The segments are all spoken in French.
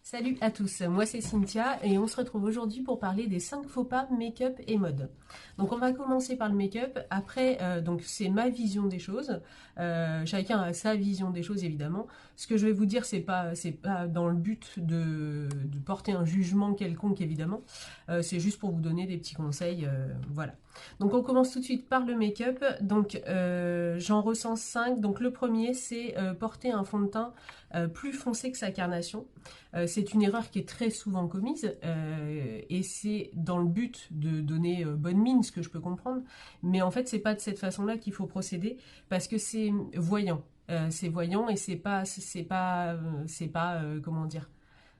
Salut à tous, moi c'est Cynthia et on se retrouve aujourd'hui pour parler des 5 faux pas make-up et mode. Donc on va commencer par le make-up, après donc c'est ma vision des choses, chacun a sa vision des choses évidemment. Ce que je vais vous dire c'est pas dans le but de porter un jugement quelconque évidemment, c'est juste pour vous donner des petits conseils, voilà. Donc on commence tout de suite par le make-up, donc j'en recense 5, donc le premier c'est porter un fond de teint plus foncé que sa carnation. C'est une erreur qui est très souvent commise et c'est dans le but de donner bonne mine, ce que je peux comprendre, mais en fait c'est pas de cette façon-là qu'il faut procéder parce que c'est voyant et c'est pas comment dire,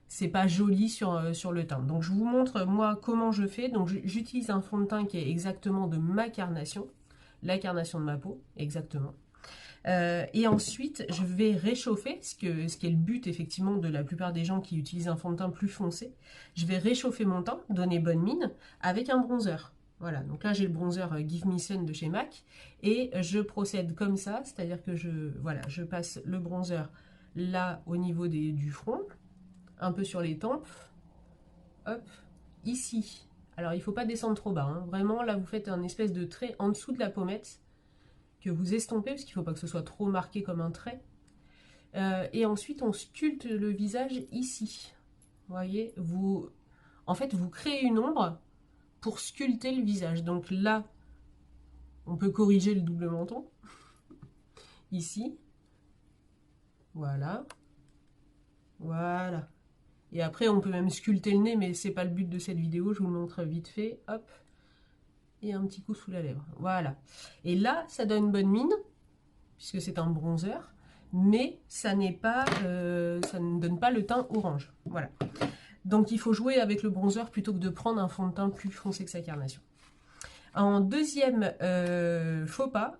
c'est pas joli sur le teint. Donc je vous montre moi comment je fais. Donc j'utilise un fond de teint qui est exactement de ma carnation, la carnation de ma peau, exactement. Et ensuite, je vais réchauffer, ce qui est le but effectivement de la plupart des gens qui utilisent un fond de teint plus foncé. Je vais réchauffer mon teint, donner bonne mine, avec un bronzer. Voilà, donc là j'ai le bronzer Give Me Sun de chez MAC, et je procède comme ça, c'est-à-dire que je passe le bronzer là au niveau du front, un peu sur les tempes, hop, ici. Alors il ne faut pas descendre trop bas, hein. Vraiment là vous faites un espèce de trait en dessous de la pommette, que vous estompez, parce qu'il ne faut pas que ce soit trop marqué comme un trait. Et ensuite, on sculpte le visage ici. Vous voyez, en fait, vous créez une ombre pour sculpter le visage. Donc là, on peut corriger le double menton. Ici. Voilà. Voilà. Et après, on peut même sculpter le nez, mais c'est pas le but de cette vidéo. Je vous le montre vite fait. Hop. Et un petit coup sous la lèvre. Voilà. Et là, ça donne bonne mine, puisque c'est un bronzer, mais ça ne donne pas le teint orange. Voilà. Donc il faut jouer avec le bronzer plutôt que de prendre un fond de teint plus foncé que sa carnation. En deuxième faux pas,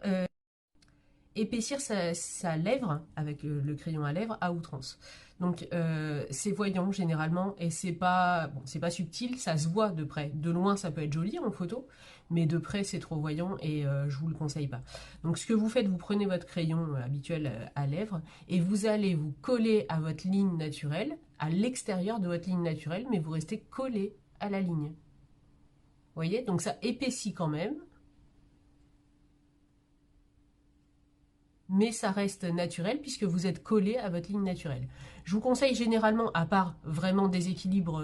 épaissir sa lèvre avec le crayon à lèvres à outrance. Donc c'est voyant généralement et c'est pas subtil, ça se voit de près. De loin ça peut être joli en photo, mais de près c'est trop voyant et je vous le conseille pas. Donc ce que vous faites, vous prenez votre crayon habituel à lèvres et vous allez vous coller à votre ligne naturelle, à l'extérieur de votre ligne naturelle, mais vous restez collé à la ligne. Vous voyez, donc ça épaissit quand même, mais ça reste naturel puisque vous êtes collé à votre ligne naturelle. Je vous conseille généralement, à part vraiment déséquilibre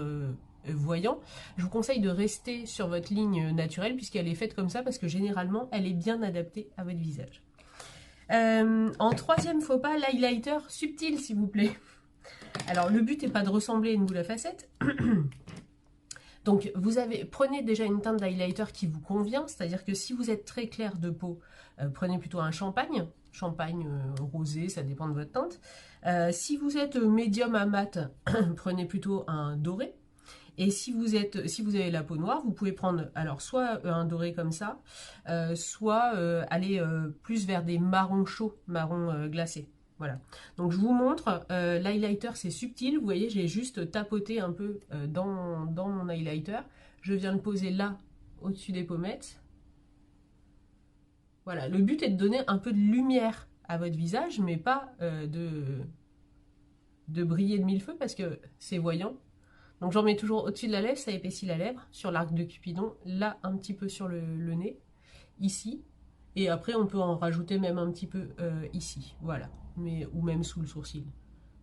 voyant, je vous conseille de rester sur votre ligne naturelle puisqu'elle est faite comme ça parce que généralement elle est bien adaptée à votre visage. En troisième faux pas, l'highlighter subtil s'il vous plaît. Alors le but n'est pas de ressembler à une boule à facettes. Donc prenez déjà une teinte d'highlighter qui vous convient, c'est-à-dire que si vous êtes très clair de peau, prenez plutôt un champagne rosé, ça dépend de votre teinte. Si vous êtes médium à mat, prenez plutôt un doré. Et si vous avez la peau noire, vous pouvez prendre alors soit un doré comme ça, soit aller plus vers des marrons chauds, marrons glacés. Voilà. Donc je vous montre, l'highlighter c'est subtil, vous voyez j'ai juste tapoté un peu dans mon highlighter. Je viens le poser là, au-dessus des pommettes. Voilà, le but est de donner un peu de lumière à votre visage, mais pas de briller de mille feux parce que c'est voyant. Donc j'en mets toujours au-dessus de la lèvre, ça épaissit la lèvre, sur l'arc de Cupidon, là un petit peu sur le nez, ici, et après on peut en rajouter même un petit peu ici, voilà, ou même sous le sourcil.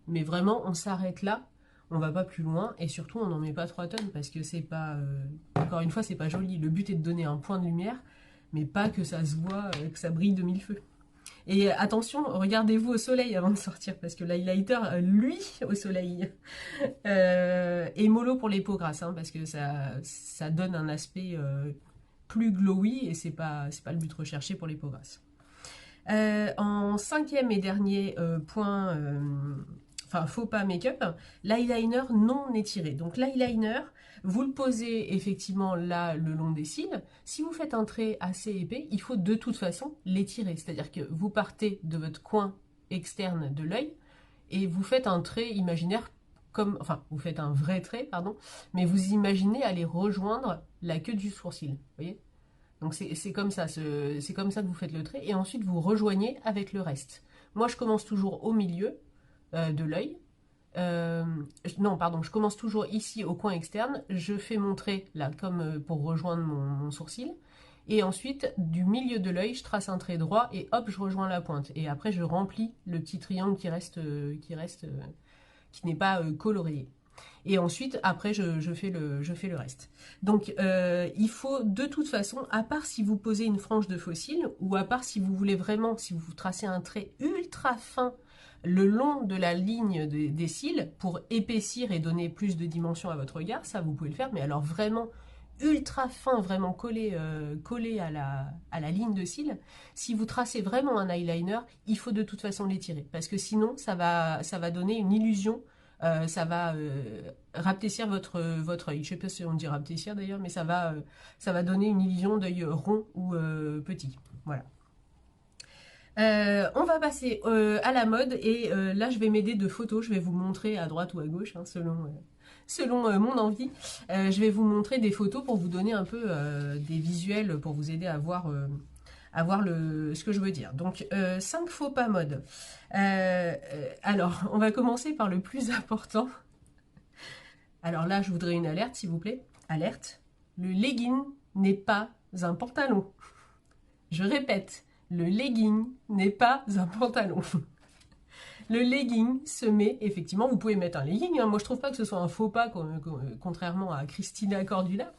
Mais vraiment on s'arrête là, on va pas plus loin, et surtout on n'en met pas 3 tonnes parce que c'est pas, encore une fois c'est pas joli, le but est de donner un point de lumière, mais pas que ça se voit, que ça brille de mille feux. Et attention, regardez-vous au soleil avant de sortir, parce que l'highlighter, lui, au soleil, est mollo pour les peaux grasses, hein, parce que ça donne un aspect plus glowy, et c'est pas le but recherché pour les peaux grasses. En cinquième et dernier point, faux pas make-up, l'eyeliner non étiré. Donc l'eyeliner, vous le posez effectivement là le long des cils. Si vous faites un trait assez épais, il faut de toute façon l'étirer. C'est-à-dire que vous partez de votre coin externe de l'œil et vous faites un trait imaginaire vous faites un vrai trait, pardon, mais vous imaginez aller rejoindre la queue du sourcil. Vous voyez ? Donc c'est comme ça, c'est comme ça que vous faites le trait et ensuite vous rejoignez avec le reste. Moi je commence toujours au milieu de l'œil non, pardon, je commence toujours ici au coin externe, je fais mon trait là comme pour rejoindre mon sourcil, et ensuite du milieu de l'œil, je trace un trait droit et hop, je rejoins la pointe. Et après, je remplis le petit triangle qui n'est pas colorié. Et ensuite, après, je fais le reste. Donc, il faut de toute façon, à part si vous posez une frange de faux cils, ou à part si vous voulez vraiment, si vous tracez un trait ultra fin le long de la ligne des cils pour épaissir et donner plus de dimension à votre regard, ça vous pouvez le faire, mais alors vraiment ultra fin, vraiment collé à la ligne de cils, si vous tracez vraiment un eyeliner, il faut de toute façon l'étirer, parce que sinon ça va donner une illusion, ça va rapetissir votre œil. Je sais pas si on dit rapetissir d'ailleurs, mais ça va donner une illusion d'œil rond ou petit. Voilà. On va passer à la mode et là je vais m'aider de photos, je vais vous montrer à droite ou à gauche hein, selon mon envie. Je vais vous montrer des photos pour vous donner un peu des visuels pour vous aider à voir ce que je veux dire. Donc 5 faux pas mode. Alors on va commencer par le plus important. Alors là je voudrais une alerte s'il vous plaît. Alerte, le legging n'est pas un pantalon. Je répète, le legging n'est pas un pantalon. Le legging se met, effectivement, vous pouvez mettre un legging, hein. Moi je trouve pas que ce soit un faux pas, contrairement à Christina Cordula.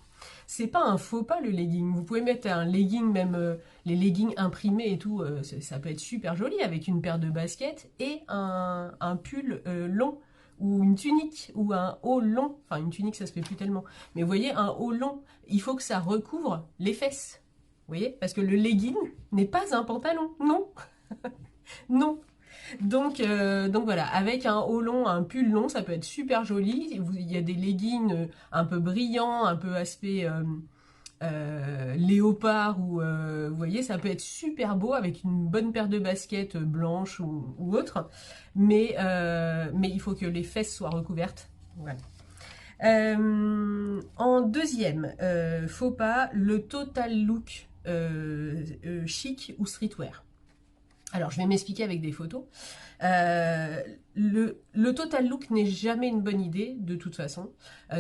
C'est pas un faux pas le legging. Vous pouvez mettre un legging, même les leggings imprimés et tout, ça peut être super joli avec une paire de baskets et un pull long ou une tunique ou un haut long. Enfin une tunique ça se fait plus tellement. Mais vous voyez, un haut long, il faut que ça recouvre les fesses. Vous voyez? Parce que le legging n'est pas un pantalon. Non. Non. Donc voilà, avec un haut long, un pull long, ça peut être super joli. Il y a des leggings un peu brillants, un peu aspect léopard, ou vous voyez, ça peut être super beau avec une bonne paire de baskets blanches ou autre. Mais il faut que les fesses soient recouvertes. Voilà. En deuxième, faux pas, le total look chic ou streetwear. Alors, je vais m'expliquer avec des photos. Le total look n'est jamais une bonne idée, de toute façon.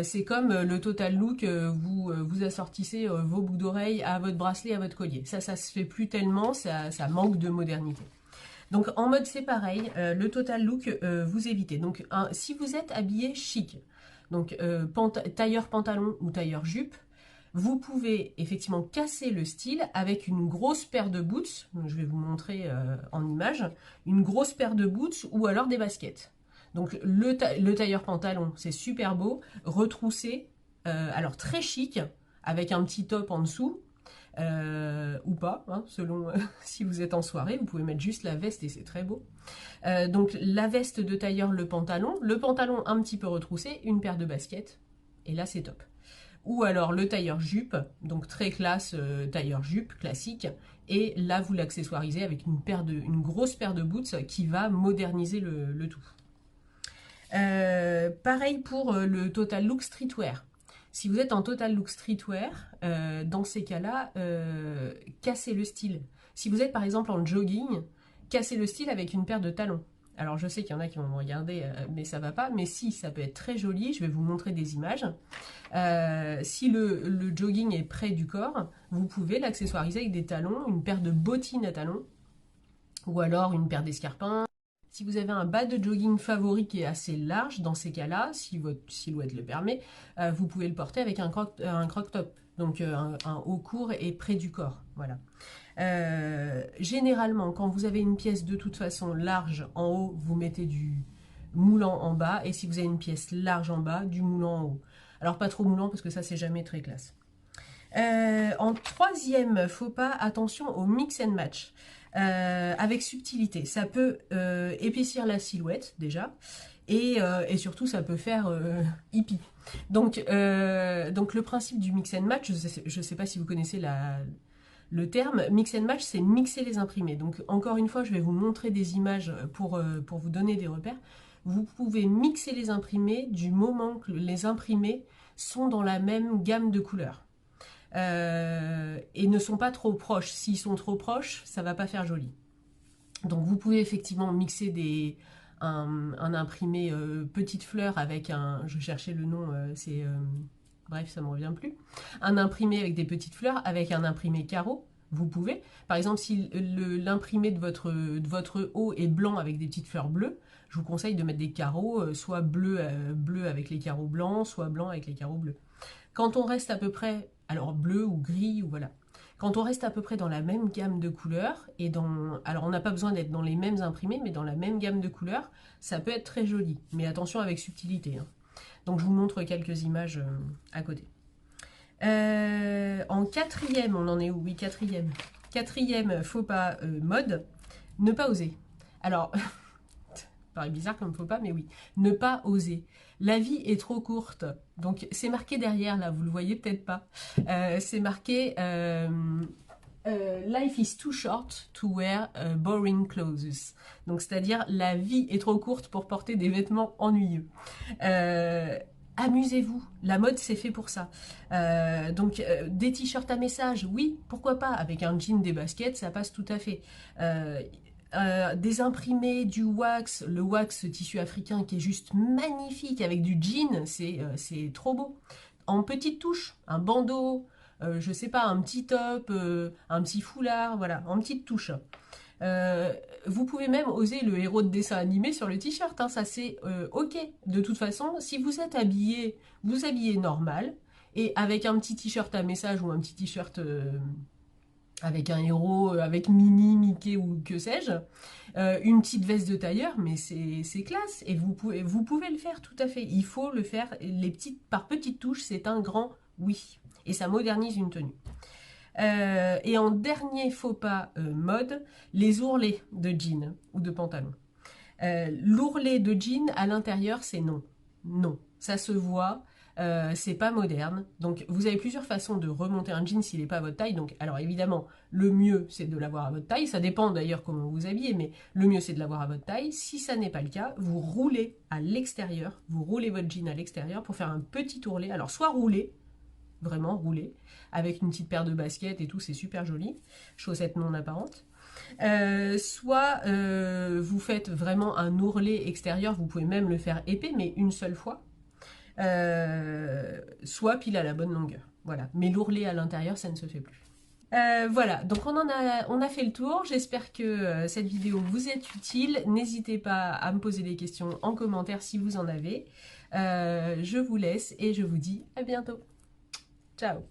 C'est comme le total look, vous assortissez vos boucles d'oreilles à votre bracelet, à votre collier. Ça se fait plus tellement, ça manque de modernité. Donc, en mode, c'est pareil. Le total look, vous évitez. Donc, si vous êtes habillé chic, donc tailleur pantalon ou tailleur jupe, vous pouvez effectivement casser le style avec une grosse paire de boots, je vais vous montrer en image, une grosse paire de boots ou alors des baskets. Donc le tailleur pantalon, c'est super beau, retroussé, alors très chic, avec un petit top en dessous, ou pas, hein, selon si vous êtes en soirée, vous pouvez mettre juste la veste et c'est très beau. Donc la veste de tailleur, le pantalon un petit peu retroussé, une paire de baskets, et là c'est top. Ou alors le tailleur jupe, donc très classe tailleur jupe classique, et là vous l'accessoirisez avec une grosse paire de boots qui va moderniser le tout. Pareil pour le total look streetwear. Si vous êtes en total look streetwear, dans ces cas-là, cassez le style. Si vous êtes par exemple en jogging, cassez le style avec une paire de talons. Alors je sais qu'il y en a qui vont me regarder, mais ça va pas. Mais si, ça peut être très joli. Je vais vous montrer des images. Si le jogging est près du corps, vous pouvez l'accessoiriser avec des talons, une paire de bottines à talons, ou alors une paire d'escarpins. Si vous avez un bas de jogging favori qui est assez large, dans ces cas-là, si votre silhouette le permet, vous pouvez le porter avec un croc top, donc un haut court et près du corps. Voilà. Généralement, quand vous avez une pièce de toute façon large en haut, vous mettez du moulant en bas, et si vous avez une pièce large en bas, du moulant en haut. Alors pas trop moulant parce que ça c'est jamais très classe. En troisième faux pas, attention au mix and match. Avec subtilité, ça peut épaissir la silhouette déjà, et surtout ça peut faire hippie. Donc le principe du mix and match, je ne sais pas si vous connaissez le terme, mix and match, c'est mixer les imprimés. Donc encore une fois, je vais vous montrer des images pour vous donner des repères. Vous pouvez mixer les imprimés du moment que les imprimés sont dans la même gamme de couleurs. Et ne sont pas trop proches. S'ils sont trop proches, ça va pas faire joli. Donc vous pouvez effectivement mixer un imprimé petite fleur avec un... Je cherchais le nom, c'est... bref, ça ne me revient plus. Un imprimé avec des petites fleurs, avec un imprimé carreau. Vous pouvez. Par exemple, si l'imprimé de votre haut est blanc avec des petites fleurs bleues, je vous conseille de mettre des carreaux, soit bleu avec les carreaux blancs, soit blanc avec les carreaux bleus. Quand on reste à peu près, alors bleu ou gris, ou voilà. Quand on reste à peu près dans la même gamme de couleurs, alors on n'a pas besoin d'être dans les mêmes imprimés, mais dans la même gamme de couleurs, ça peut être très joli. Mais attention avec subtilité, hein. Donc je vous montre quelques images à côté. En quatrième, on en est où? Oui, quatrième. Quatrième faux pas mode, ne pas oser. Alors, ça paraît bizarre comme faux pas, mais oui, ne pas oser. La vie est trop courte. Donc, c'est marqué derrière, là, vous le voyez peut-être pas. C'est marqué Life is too short to wear boring clothes. Donc, c'est-à-dire, la vie est trop courte pour porter des vêtements ennuyeux. Amusez-vous, la mode c'est fait pour ça. Des t-shirts à message, oui, pourquoi pas, avec un jean, des baskets, ça passe tout à fait. Des imprimés, du wax, le wax, ce tissu africain qui est juste magnifique, avec du jean, c'est trop beau. En petites touches, un bandeau, je sais pas, un petit top, un petit foulard, voilà, en petites touches. Vous pouvez même oser le héros de dessin animé sur le t-shirt, hein, ça c'est ok. De toute façon, si vous êtes habillé, vous habillez normal, et avec un petit t-shirt à message ou un petit t-shirt avec un héros, avec Minnie, Mickey ou que sais-je, une petite veste de tailleur, mais c'est classe, et vous pouvez le faire tout à fait. Il faut le faire, par petites touches, c'est un grand oui, et ça modernise une tenue. Et en dernier faux pas mode, les ourlets de jean ou de pantalon. L'ourlet de jean à l'intérieur, c'est non. Non, ça se voit, c'est pas moderne. Donc vous avez plusieurs façons de remonter un jean s'il n'est pas à votre taille. Donc, alors évidemment, le mieux c'est de l'avoir à votre taille. Ça dépend d'ailleurs comment vous habillez, mais le mieux c'est de l'avoir à votre taille. Si ça n'est pas le cas, vous roulez à l'extérieur. Vous roulez votre jean à l'extérieur pour faire un petit ourlet. Alors soit rouler, vraiment roulé, avec une petite paire de baskets et tout, c'est super joli, chaussettes non apparentes. Soit vous faites vraiment un ourlet extérieur, vous pouvez même le faire épais, mais une seule fois, soit pile à la bonne longueur, voilà. Mais l'ourlet à l'intérieur, ça ne se fait plus. Voilà, donc on a fait le tour, j'espère que cette vidéo vous est utile, n'hésitez pas à me poser des questions en commentaire si vous en avez. Je vous laisse et je vous dis à bientôt. Ciao.